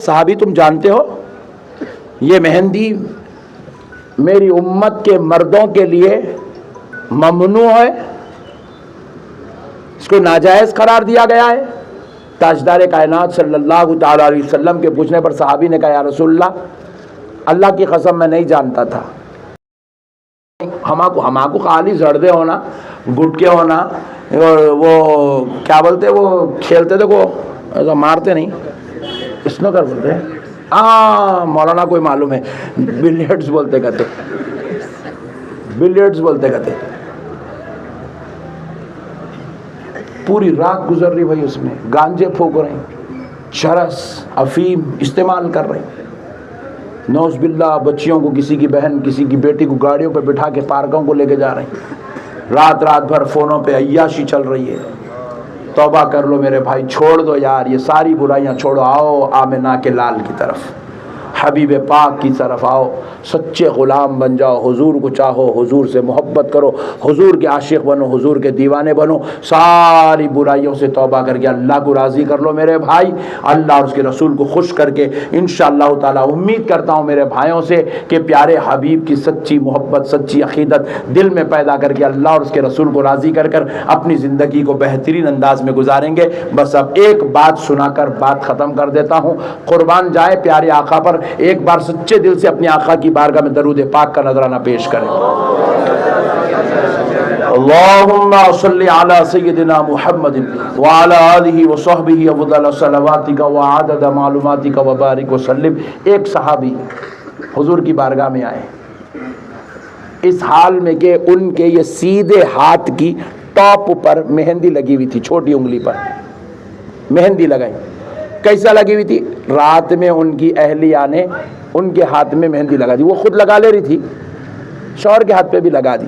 صحابی تم جانتے ہو یہ مہندی میری امت کے مردوں کے لیے ممنوع ہے، اس کو ناجائز قرار دیا گیا ہے۔ تاجدار کائنات صلی اللہ تعالی علیہ وسلم کے پوچھنے پر صحابی نے کہا یا رسول اللہ کی قسم میں نہیں جانتا تھا۔ ہماکو خالی زردے ہونا، گٹکے ہونا، اور وہ کیا بولتے وہ کھیلتے تھے کو ایسا مارتے نہیں، اسنوکر بولتے ہیں، ہاں مولانا کوئی معلوم ہے، بلیئرڈز بولتے کہتے، بلیئرڈز بولتے کہتے۔ پوری رات گزر رہی بھائی، اس میں گانجے پھونک رہے ہیں، چرس افیم استعمال کر رہے ہیں، نوز باللہ بچیوں کو، کسی کی بہن کسی کی بیٹی کو گاڑیوں پہ بٹھا کے پارکوں کو لے کے جا رہے ہیں، رات بھر فونوں پہ عیاشی چل رہی ہے۔ توبہ کر لو میرے بھائی، چھوڑ دو یار یہ ساری برائیاں چھوڑو، آؤ آمنہ کے لال کی طرف، حبیب پاک کی طرف آؤ، سچے غلام بن جاؤ، حضور کو چاہو، حضور سے محبت کرو، حضور کے عاشق بنو، حضور کے دیوانے بنو، ساری برائیوں سے توبہ کر کے اللہ کو راضی کر لو میرے بھائی، اللہ اور اس کے رسول کو خوش کر کے انشاءاللہ تعالی امید کرتا ہوں میرے بھائیوں سے کہ پیارے حبیب کی سچی محبت، سچی عقیدت دل میں پیدا کر کے اللہ اور اس کے رسول کو راضی کر کر اپنی زندگی کو بہترین انداز میں گزاریں گے۔ بس اب ایک بات سنا کر بات ختم کر دیتا ہوں، قربان جائے پیارے آقا پر ایک بار سچے دل سے اپنے آقا کی بارگاہ میں درود پاک کا نذرانہ پیش کریں۔ اللہم صلی علی سیدنا محمد وعلی آلہ وصحبہ افضل صلواتک وعدد معلوماتک وبارک وسلم۔ ایک صحابی حضور کی بارگاہ میں آئے اس حال میں کہ ان کے یہ سیدھے ہاتھ کی ٹاپ پر مہندی لگی ہوئی تھی، چھوٹی انگلی پر مہندی لگائی۔ کیسا لگی ہوئی تھی؟ رات میں ان کی اہلیہ نے ان کے ہاتھ میں مہندی لگا دی، وہ خود لگا لے رہی تھی، شوہر کے ہاتھ پہ بھی لگا دی،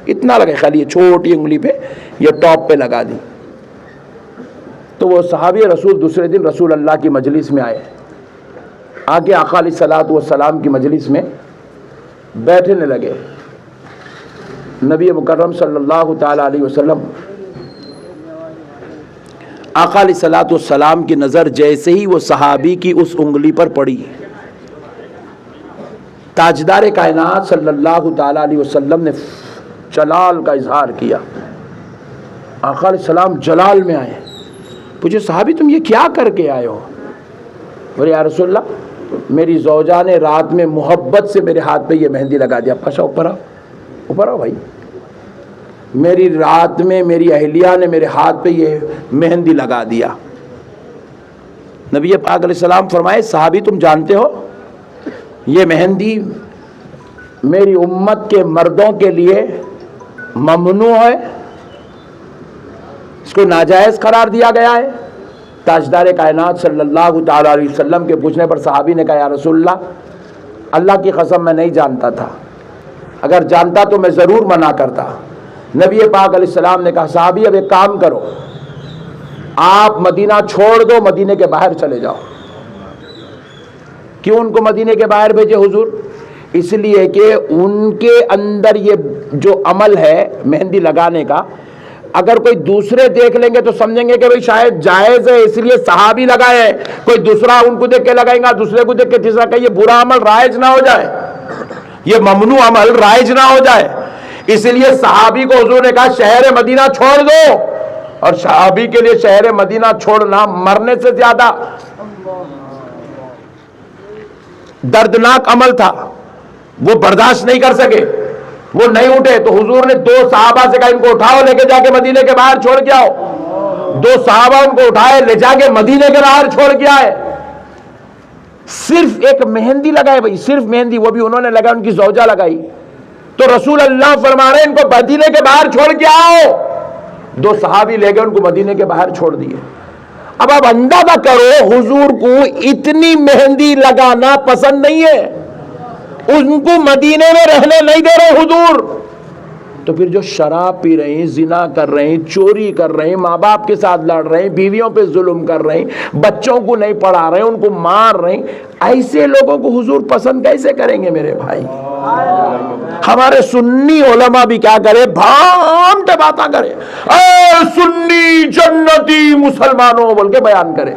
اتنا لگے خالی یہ چھوٹی انگلی پہ، یہ ٹاپ پہ لگا دی۔ تو وہ صحابی رسول دوسرے دن رسول اللہ کی مجلس میں آئے، آگے آقا علیہ الصلوۃ والسلام کی مجلس میں بیٹھنے لگے۔ نبی مکرم صلی اللہ تعالی علیہ وسلم آقا علیہ الصلوۃ والسلام کی نظر جیسے ہی وہ صحابی کی اس انگلی پر پڑی، تاجدار کائنات صلی اللہ تعالی علیہ وسلم نے جلال کا اظہار کیا۔ آقا علیہ السلام جلال میں آئے، پوچھے صحابی تم یہ کیا کر کے آئے ہو؟ بولے یا رسول اللہ میری زوجہ نے رات میں محبت سے میرے ہاتھ پہ یہ مہندی لگا دیا۔ پاشا اوپر آؤ بھائی، میری رات میں میری اہلیہ نے میرے ہاتھ پہ یہ مہندی لگا دیا۔ نبی پاک علیہ السلام فرمائے صحابی تم جانتے ہو یہ مہندی میری امت کے مردوں کے لیے ممنوع ہے، اس کو ناجائز قرار دیا گیا ہے۔ تاجدار کائنات صلی اللہ تعالی علیہ وسلم کے پوچھنے پر صحابی نے کہا یا رسول اللہ کی قسم میں نہیں جانتا تھا، اگر جانتا تو میں ضرور منع کرتا۔ نبی پاک علیہ السلام نے کہا صحابی اب ایک کام کرو، آپ مدینہ چھوڑ دو، مدینے کے باہر چلے جاؤ۔ کیوں ان کو مدینے کے باہر بھیجے حضور؟ اس لیے کہ ان کے اندر یہ جو عمل ہے مہندی لگانے کا، اگر کوئی دوسرے دیکھ لیں گے تو سمجھیں گے کہ بھئی شاید جائز ہے، اس لیے صحابی لگائے ہیں، کوئی دوسرا ان کو دیکھ کے لگائیں گا، دوسرے کو دیکھ کے تیسرا، کہ یہ برا عمل رائج نہ ہو جائے، یہ ممنوع عمل رائج نہ ہو جائے، اس لیے صحابی کو حضور نے کہا شہر مدینہ چھوڑ دو۔ اور صحابی کے لیے شہر مدینہ چھوڑنا مرنے سے زیادہ دردناک عمل تھا، وہ برداشت نہیں کر سکے، وہ نہیں اٹھے، تو حضور نے دو صحابہ سے کہا ان کو اٹھاؤ، لے کے جا کے مدینے کے باہر چھوڑ کے آؤ۔ دو صحابہ ان کو اٹھائے، لے جا کے مدینے کے باہر چھوڑ کے آئے۔ صرف ایک مہندی لگائے بھائی، صرف مہندی، وہ بھی انہوں نے لگائی، ان کی زوجہ لگائی، تو رسول اللہ فرما رہے ہیں ان کو مدینے کے باہر چھوڑ کے آؤ۔ دو صحابی لے گئے، ان کو مدینے کے باہر چھوڑ دیے۔ اب آپ اندازہ کرو حضور کو اتنی مہندی لگانا پسند نہیں ہے، ان کو مدینے میں رہنے نہیں دے رہے حضور، تو پھر جو شراب پی رہے ہیں، زنا کر رہے ہیں، چوری کر رہے ہیں، ماں باپ کے ساتھ لڑ رہے ہیں، بیویوں پہ ظلم کر رہے ہیں، بچوں کو نہیں پڑھا رہے ہیں، ان کو مار رہے ہیں، ایسے لوگوں کو حضور پسند کیسے کریں گے میرے بھائی؟ ہمارے سنی علماء بھی کیا کرے، بھانٹ باتاں کرے، اے سنی جنتی مسلمانوں بول کے بیان کرے،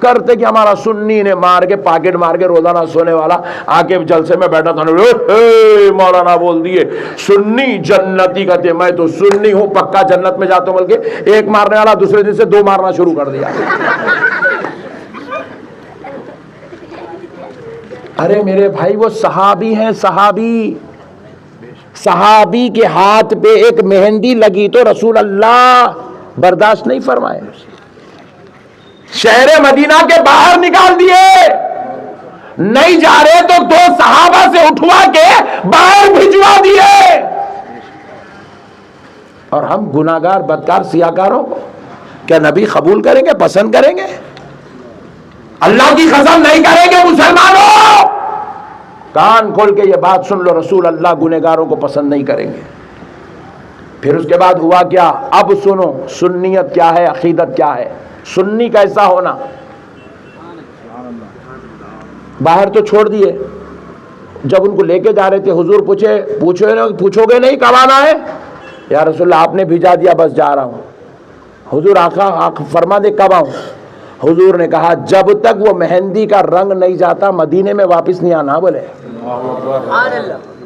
کرتے کہ ہمارا سنی نے مار کے پاکٹ مار کے روزانہ سونے والا آ کے جلسے میں بیٹھا تھا، مولانا بول دیے سنی جنتی کہتے، میں تو سنی ہوں پکا جنت میں جاتا ہوں، بلکہ ایک مارنے والا دوسرے دن سے 2 مارنا شروع کر دیا۔ ارے میرے بھائی وہ صحابی ہیں، صحابی کے ہاتھ پہ ایک مہندی لگی تو رسول اللہ برداشت نہیں فرمائے، شہر مدینہ کے باہر نکال دیے، نہیں جا رہے تو 2 صحابہ سے اٹھوا کے باہر بھجوا دیے۔ اور ہم گناہگار بدکار سیاکاروں کو کیا نبی قبول کریں گے، پسند کریں گے؟ اللہ کی قسم نہیں کریں گے مسلمانوں، کان کھول کے یہ بات سن لو، رسول اللہ گنہگاروں کو پسند نہیں کریں گے۔ پھر اس کے بعد ہوا کیا؟ اب سنو سنیت کیا ہے، عقیدت کیا ہے، سنی کیسا ہونا۔ باہر تو چھوڑ دیے، جب ان کو لے کے جا رہے تھے حضور پوچھو گے نہیں کب آنا ہے؟ یا رسول اللہ آپ نے بھیجا دیا بس جا رہا ہوں۔ حضور آقا فرما دے کب آؤں؟ حضور نے کہا جب تک وہ مہندی کا رنگ نہیں جاتا مدینے میں واپس نہیں آنا۔ بولے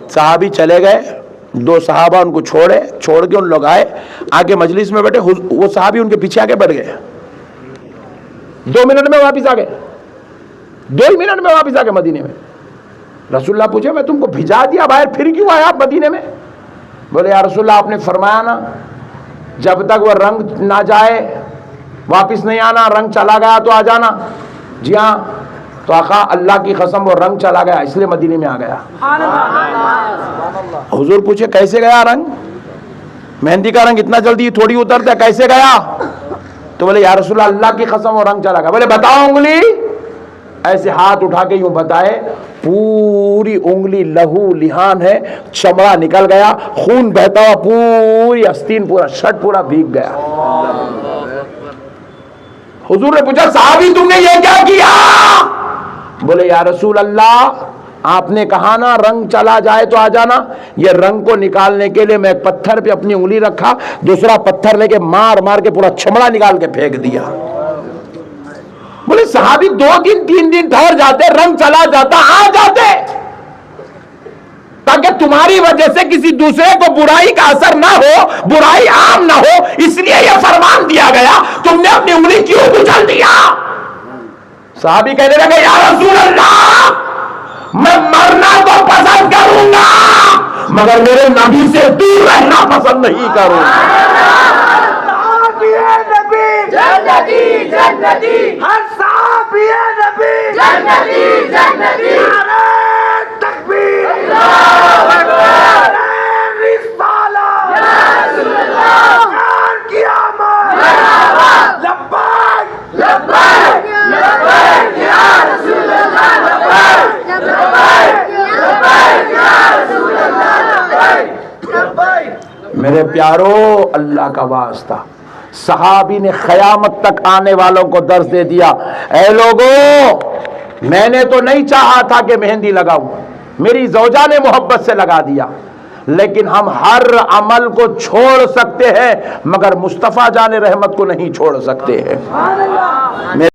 صحابی چلے گئے، 2 صحابہ ان کو چھوڑ کے ان لوگ آئے، آگے مجلس میں بیٹھے، وہ صحابی ان کے پیچھے آگے بڑھ گئے، 2 منٹ میں واپس آ گئے، 2 ہی منٹ میں واپس آ گئے مدینے میں۔ رسول اللہ پوچھے میں تم کو بھیجا دیا باہر، پھر کیوں آئے آپ مدینے میں؟ بولے یا رسول اللہ آپ نے فرمایا نا جب تک وہ رنگ نہ جائے واپس نہیں آنا، رنگ چلا گیا تو آ جانا۔ جی ہاں، تو آقا اللہ کی قسم وہ رنگ چلا گیا اس لیے مدینے میں آ گیا۔ حضور پوچھے کیسے گیا رنگ؟ مہندی کا رنگ اتنا جلدی تھوڑی اترتا ہے، کیسے گیا؟ تو بولے یا رسول اللہ کی قسم وہ رنگ چلا گیا۔ بولے بتاؤ انگلی، ایسے ہاتھ اٹھا کے یوں بتائے، پوری انگلی لہو لہان ہے، چمڑا نکل گیا، خون بہتا ہوا پوری آستین، پورا شرٹ پورا بھیگ گیا۔ حضور نے پوچھا صحابی تم نے یہ کیا کیا؟ بولے یا رسول اللہ آپ نے کہا نا رنگ چلا جائے تو آ جانا، یہ رنگ کو نکالنے کے لیے میں ایک پتھر پہ اپنی انگلی رکھا، دوسرا پتھر لے کے مار مار کے پورا چمڑا نکال کے پھینک دیا۔ بولے صحابی 2 دن 3 دن ٹھہر جاتے، رنگ چلا جاتا آ جاتے، تاکہ تمہاری وجہ سے کسی دوسرے کو برائی کا اثر نہ ہو، برائی عام نہ ہو، اس لیے یہ فرمان دیا گیا، تم نے اپنی انگلی کیوں کچل دیا؟ صحابی کہنے لگے یا رسول اللہ میں مرنا تو پسند کروں گا مگر میرے نبی سے دور رہنا پسند نہیں کروں گا۔ جنتی جنتی ہر صحابی نبی جنتی جنتی، نعرہ تکبیر اللہ اکبر، رسالہ یا رسول اللہ، قیامت مرحبا، لبیک لبیک لبیک یا رسول اللہ، لبیک لبیک لبیک یا رسول اللہ، لبیک لبیک۔ میرے پیارو اللہ کا واسطہ، صحابی نے قیامت تک آنے والوں کو درس دے دیا، اے لوگوں میں نے تو نہیں چاہا تھا کہ مہندی لگاؤں، میری زوجہ نے محبت سے لگا دیا، لیکن ہم ہر عمل کو چھوڑ سکتے ہیں مگر مصطفیٰ جان رحمت کو نہیں چھوڑ سکتے ہیں۔